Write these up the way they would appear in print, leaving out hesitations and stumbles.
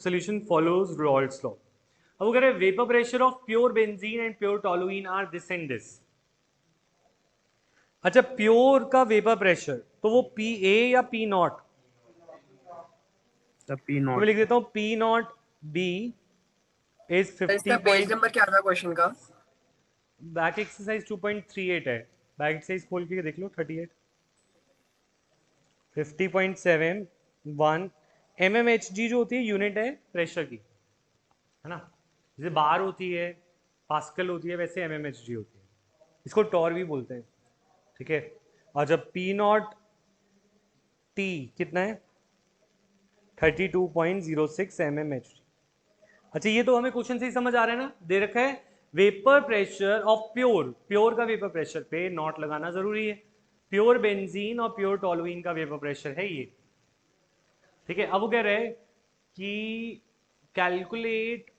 solution follows Raoult's law. अब वो कह रहे हैं vapour pressure of pure benzene and pure toluene are this and this. अच्छा, प्योर का वेपर प्रेशर तो वो पी ए या पी नॉट? पी तो नॉट. मैं लिख देता हूं पी नॉट बी इज 50. इसका पेज नंबर क्या था क्वेश्चन का? बैक एक्सरसाइज 2.38 है. बैक एक्सरसाइज खोल के देख लो. 38 50.71 mmHg जो होती है यूनिट है प्रेशर की, है ना. जैसे बार होती है, पास्कल होती है, वैसे mmHg होती है. इसको टॉर भी बोलते हैं, ठीक है. और जब पी नॉट टी कितना है 32.06 mmHg. अच्छा, ये तो हमें क्वेश्चन से ही समझ आ रहा है ना. दे रखा है वेपर प्रेशर ऑफ प्योर का वेपर प्रेशर पे नॉट लगाना जरूरी है. प्योर बेंजीन और प्योर टोलुइन का वेपर प्रेशर है ये, ठीक है. अब वो कह रहे हैं कि calculate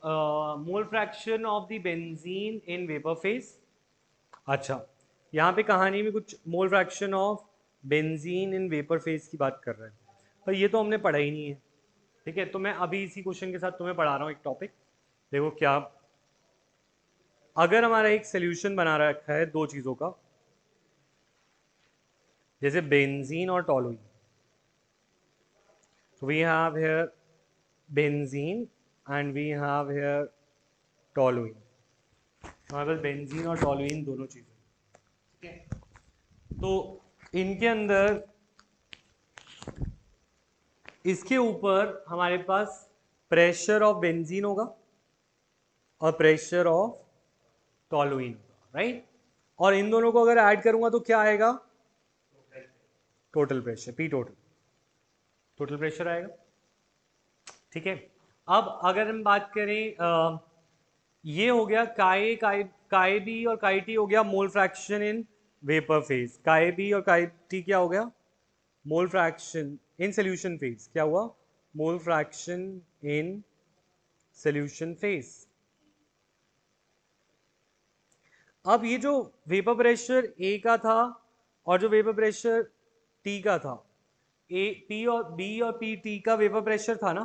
mole fraction of the benzene in vapour phase. अच्छा, यहाँ पे कहानी में कुछ मोल fraction of benzene in vapour phase की बात कर रहे हैं, पर ये तो हमने पढ़ा ही नहीं है, ठीक है. तो मैं अभी इसी क्वेश्चन के साथ तुम्हें पढ़ा रहा हूँ एक टॉपिक. देखो क्या, अगर हमारा एक सोल्यूशन बना रखा है दो चीज़ों का, जैसे बेंजीन और toluene. So we have here benzene and we have here toluene. हमारे पास बेंजीन और टोलुइन दोनों चीजें, ठीक है. तो इनके अंदर इसके ऊपर हमारे पास प्रेशर ऑफ बेंजीन होगा और प्रेशर ऑफ टोलुइन होगा, राइट. और इन दोनों को अगर ऐड करूंगा तो क्या आएगा? Total pressure, P total pressure आएगा, ठीक है. अब अगर हम बात करें, ये हो गया काय बी और काय टी हो गया मोल फ्रैक्शन इन वेपर फेज. काय बी और काय टी क्या हो गया? मोल फ्रैक्शन इन सोल्यूशन फेज. क्या हुआ? मोल फ्रैक्शन इन सोल्यूशन फेज. अब ये जो वेपर प्रेशर ए का था और जो वेपर प्रेशर टी का था, ए पी और बी और पी टी का वेपर प्रेशर था ना.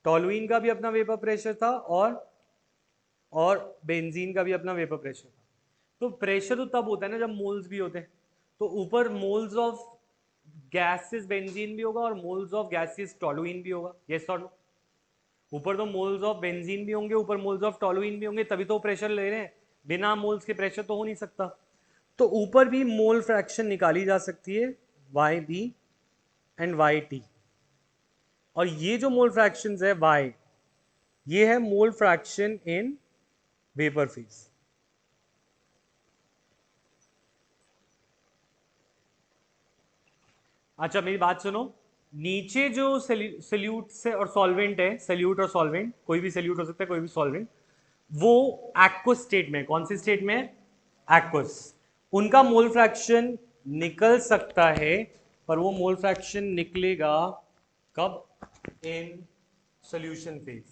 टोलुइन का भी अपना वेपर प्रेशर था और बेंजीन का भी अपना वेपर प्रेशर था. तो प्रेशर तो तब होता है ना जब मोल्स भी होते हैं. तो ऊपर मोल्स ऑफ गैसेस बेंजीन भी होगा और मोल्स ऑफ गैसेस टोलुइन भी होगा. यस और नो? ऊपर तो मोल्स ऑफ बेंजीन भी होंगे, ऊपर मोल्स ऑफ टोलुइन भी होंगे, तभी तो प्रेशर ले रहे हैं. बिना मोल्स के प्रेशर तो हो नहीं सकता. तो ऊपर भी मोल फ्रैक्शन निकाली जा सकती है Y B and Y T. और ये जो मोल फ्रैक्शंस है वाई, ये है mole fraction in vapour phase. अच्छा, मेरी बात सुनो. नीचे जो सल्यूट से और सॉल्वेंट है, सल्यूट और सॉल्वेंट, कोई भी सल्यूट हो सकता है, कोई भी सॉल्वेंट, वो एक्वस स्टेट में. कौन सी स्टेट में? एक्वस. उनका मोल फ्रैक्शन निकल सकता है, पर वो मोल फ्रैक्शन निकलेगा कब? In solution phase.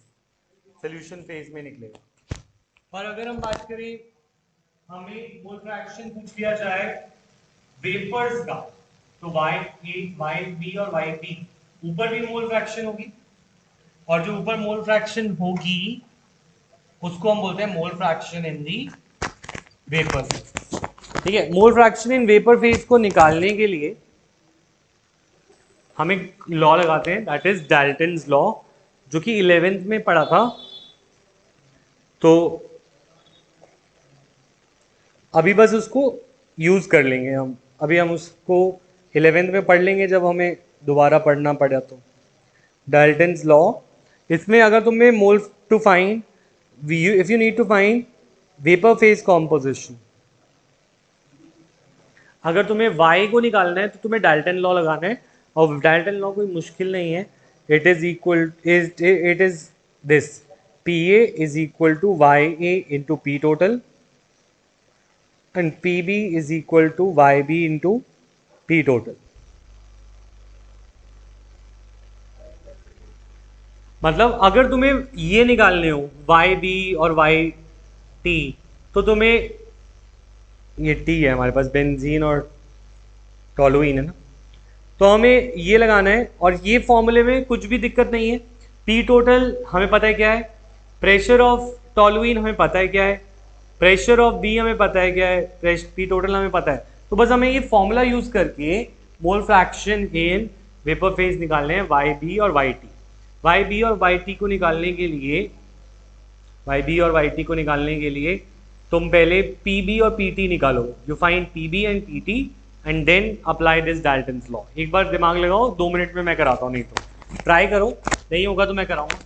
Solution phase में निकलेगा. पर अगर हम बात करें, हमें मोल फ्रैक्शन पूछ लिया जाए वेपर्स का, तो वाई ए, वाई बी और वाई पी, ऊपर भी मोल फ्रैक्शन होगी, और जो ऊपर मोल फ्रैक्शन होगी उसको हम बोलते हैं मोल फ्रैक्शन इन दी वेपर फेज, ठीक है. Mole fraction in vapour phase को निकालने के लिए हम एक लॉ लगाते हैं, दैट इज डाल्टन्स लॉ, जो कि 11th में पढ़ा था. तो अभी बस उसको यूज कर लेंगे हम. अभी हम उसको 11th में पढ़ लेंगे जब हमें दोबारा पढ़ना पड़ा तो. डाल्टन्स लॉ, इसमें अगर तुम्हें mole to find, if you need to find vapour phase composition, अगर तुम्हें y को निकालना है तो तुम्हें डाल्टन लॉ लगाना है. और डाल्टन लॉ कोई मुश्किल नहीं है. It is this: PA is equal to YA into P total and PB is equal to YB into P total. मतलब अगर तुम्हें ये निकालने हो YB और YT, तो तुम्हें, ये T है हमारे पास, बेंजीन और टोलुइन है ना, तो हमें ये लगाना है. और ये फॉर्मूले में कुछ भी दिक्कत नहीं है. पी टोटल हमें पता है क्या है, प्रेशर ऑफ टॉलुइन हमें पता है क्या है, प्रेशर ऑफ बी हमें पता है क्या है, पी टोटल हमें पता है। तो बस हमें ये फॉर्मूला यूज करके mole fraction in vapour phase निकालने हैं, वाई बी और वाई टी। वाई बी और वाई टी को निकालने के लिए, वाई बी और वाई टी को निकालने के लिए तुम पहले पी बी और पी टी निकालो। You find P B and P T and then apply this Dalton's law. एक बार दिमाग लगाओ, 2 मिनट में मैं कराता हूँ, नहीं तो ट्राई करो, नहीं होगा तो मैं कराऊंगा।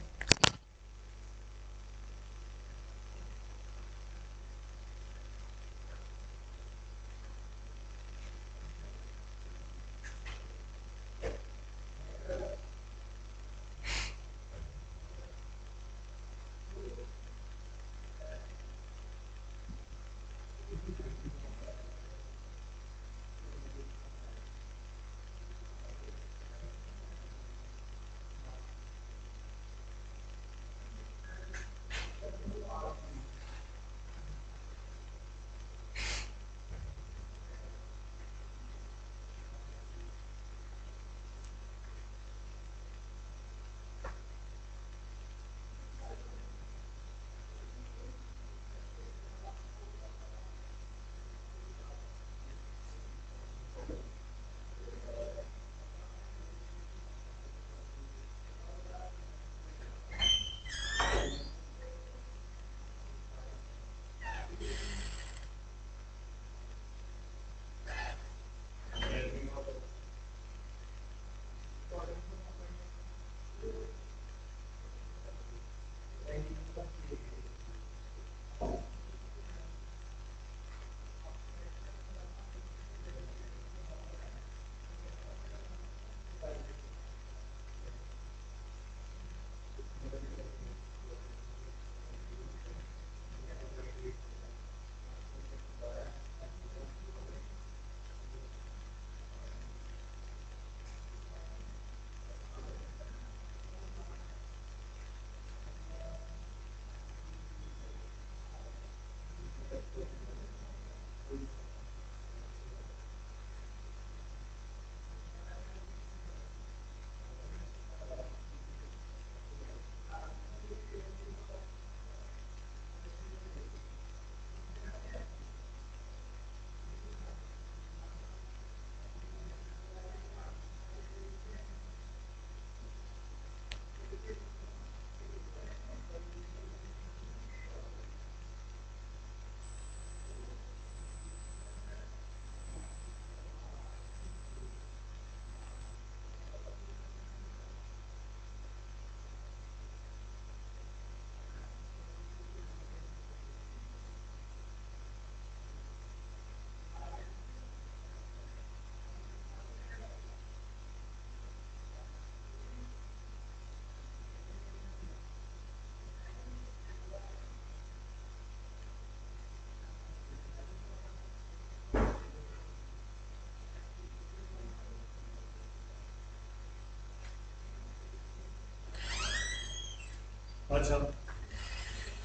अच्छा,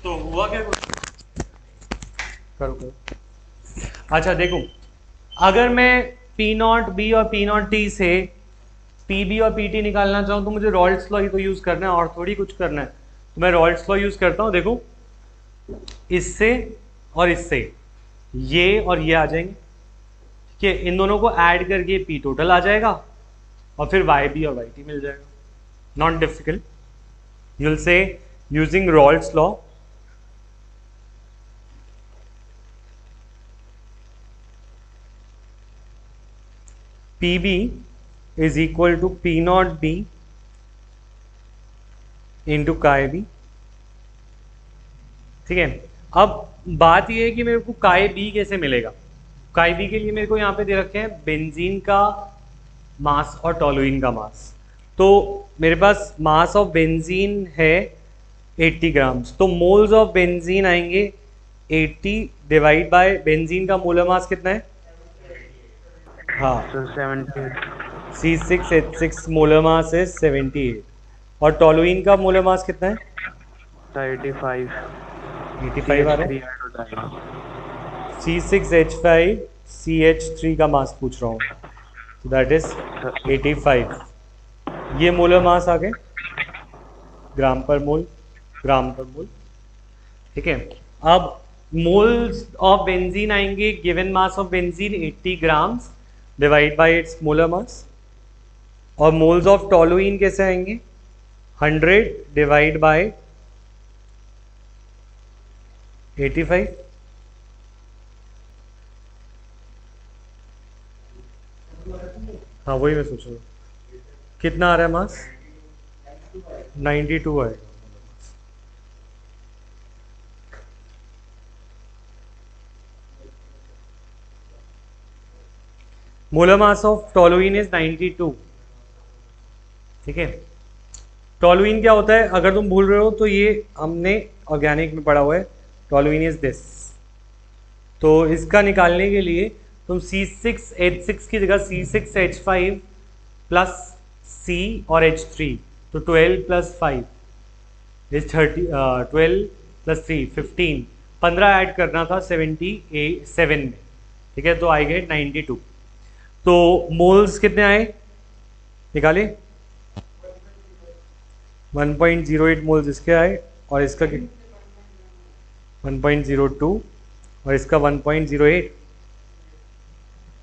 तो हुआ क्या कुछ, करो करो। अच्छा देखो, अगर मैं पी नॉट बी और पी नॉट टी से पी बी और पी टी निकालना चाहूँ तो मुझे रॉल्स लॉ ही तो यूज़ करना है और थोड़ी कुछ करना है। तो मैं रॉल्स लॉ यूज़ करता हूँ। देखो, इससे और इससे ये और ये आ जाएंगे, ठीक है। इन दोनों को ऐड करके पी टोटल आ जाएगा और फिर वाई बी और वाई टी मिल जाएगा। Not difficult, you will say using Rawls law PB is equal to P naught B into chi B, ठीक है। अब बात ये है कि मेरे को chi B कैसे मिलेगा। chi B के लिए मेरे को यहाँ पे दे रखे हैं बेंजीन का मास और टॉलुइन का मास। तो मेरे पास मास ऑफ बेंजीन है 80 ग्राम्स, तो मोल्स ऑफ बेंजीन आएंगे 80 डिवाइड बाय बेंजीन का मोलर मास कितना है, हाँ, So 70. C6H6 मोलर मास है 78 और टॉलुइन का मोलर मास कितना है, 85. 85 आ रहा है। CH3 ऐड हो जाएगा. C6H5 CH3 का मास पूछ रहा हूँ, तो दैट इज 85। ये मोलर मास आ गए। ग्राम पर मोल, ग्राम पर मोल। ठीक है, अब मोल्स ऑफ बेंजीन आएंगे, given mass of benzene 80 grams divide by it's molar mass. और मोल्स ऑफ टोलुइन कैसे आएंगे, 100 डिवाइड बाय 85। हाँ वही मैं सोच रहा हूँ, कितना आ रहा है मास, 92 है। Molar mass of toluene is 92। ठीक है, टोलुइन क्या होता है, अगर तुम भूल रहे हो तो ये हमने ऑर्गेनिक में पढ़ा हुआ है, टोलुइन इज दिस। तो इसका निकालने के लिए तुम C6H6 की जगह C6H5 प्लस C और H3, तो 12 प्लस 5 इज 30, 12 प्लस 3 15, 15 ऐड करना था 77 में। ठीक है, तो आई गेट 92। तो मोल्स कितने आए निकाले, 1.08 मोल्स इसके आए, और इसका 1.02, और इसका 1.08,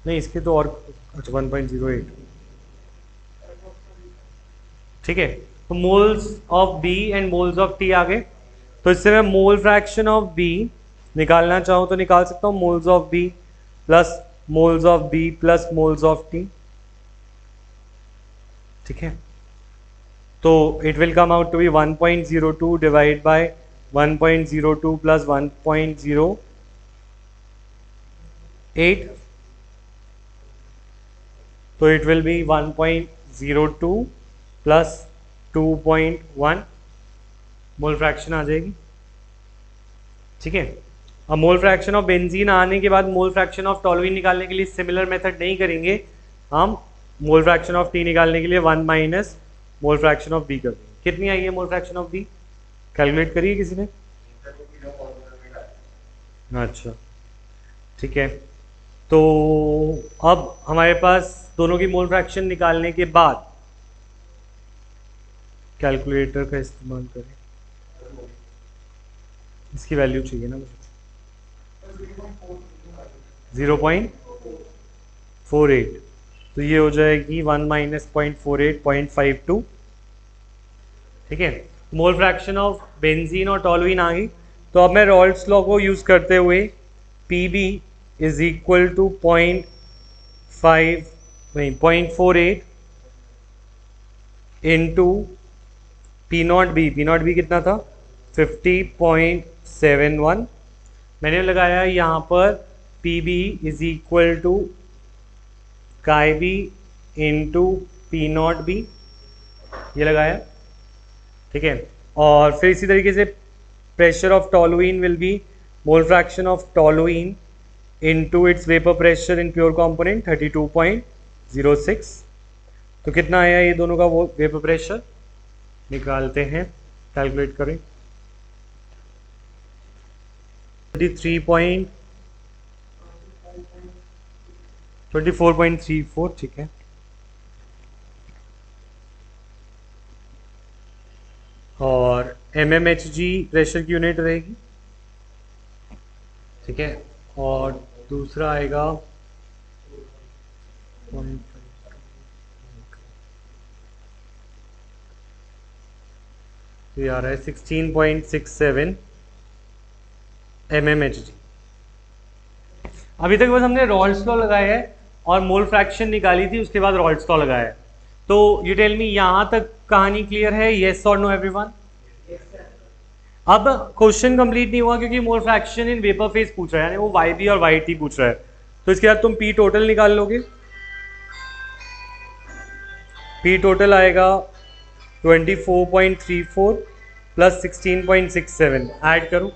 नहीं इसके तो और, अच्छा 1.08। ठीक है, तो moles of B and moles of T आ गए। तो इससे मैं मोल फ्रैक्शन ऑफ बी निकालना चाहूँ तो निकाल सकता हूँ, moles of B plus moles of B plus moles of T. ठीक है, तो it will come out to be 1.02 divide by 1.02 plus 1.08, तो it will be 1.02 plus 2.1 mole fraction आ जाएगी। ठीक है, अब मोल फ्रैक्शन ऑफ बेंजीन आने के बाद मोल फ्रैक्शन ऑफ टोलुइन निकालने के लिए सिमिलर मेथड नहीं करेंगे हम, मोल फ्रैक्शन ऑफ टी निकालने के लिए 1 minus mole fraction of B कर देंगे। कितनी आई है mole fraction of B, calculate करिए किसी ने। अच्छा ठीक है, तो अब हमारे पास दोनों की मोल फ्रैक्शन निकालने के बाद कैलकुलेटर का इस्तेमाल करें, इसकी वैल्यू चाहिए ना मुझे, 0.48, तो ये हो जाएगी 1 माइनस 0.48 0.52। ठीक है, मोल फ्रैक्शन ऑफ बेंजीन और टोलुइन आ गई। तो अब मैं रॉल्स लॉ को यूज करते हुए PB is equal to 0.48 into P0B कितना था, 50.71। मैंने लगाया यहाँ पर PB is equal to KB into P0B, ये लगाया। ठीक है, और फिर इसी तरीके से pressure of toluene will be mole fraction of toluene into its vapour pressure in pure component 32.06। तो कितना आया ये दोनों का वो वेपर प्रेशर, निकालते हैं, कैलकुलेट करें। 24.34। ठीक है, और mmHg प्रेशर की यूनिट रहेगी। ठीक है, और दूसरा आएगा तो ये आ रहा है 16.67 mmHg। अभी तक बस हमने रॉल्स लॉ लगाया है और मोल फ्रैक्शन निकाली थी, उसके बाद रॉल्स लॉ लगाया है। तो यू टेल मी, यहां तक कहानी क्लियर है, येस और नो एवरीवन? अब क्वेश्चन कंप्लीट नहीं हुआ क्योंकि मोल फ्रैक्शन इन वेपर फेज पूछ रहा है, यानी वो YB और YT पूछ रहा है। तो इसके बाद तुम P टोटल निकाल लोगे। P टोटल आएगा 24.34 प्लस 16.67, ऐड करो।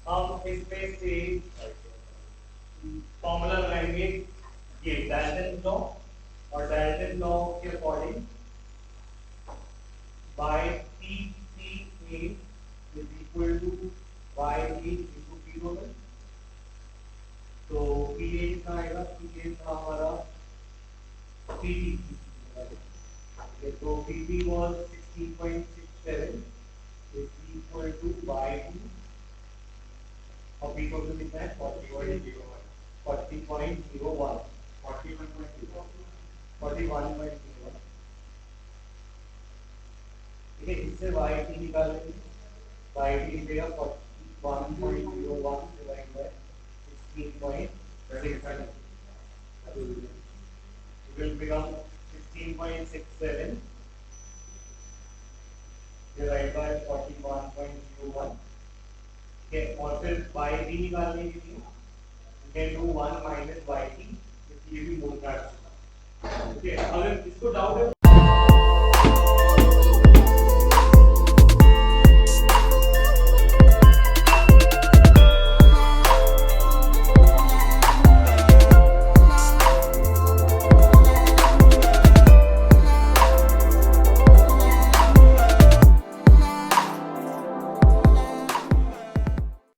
हम इसमें से फॉर्मूला लगाएंगे, ये डाल्टन लॉ, और डाल्टन लॉ के according by PCA is equal to YE into P total. तो PA कितना आएगा, PA था हमारा PD, तो PP was 16.67 टोटल कितना है 40.01 41.01 ठीक है। इससे वाई टी निकालेंगे, वाई टी निकलेगा 41.01 divide by 16.67 will become 16.67 divided by 41.01 okay। और फिर y t निकालने के लिए you can do 1 minus y t, ये भी मोल का ओके। अगर इसको डाउट है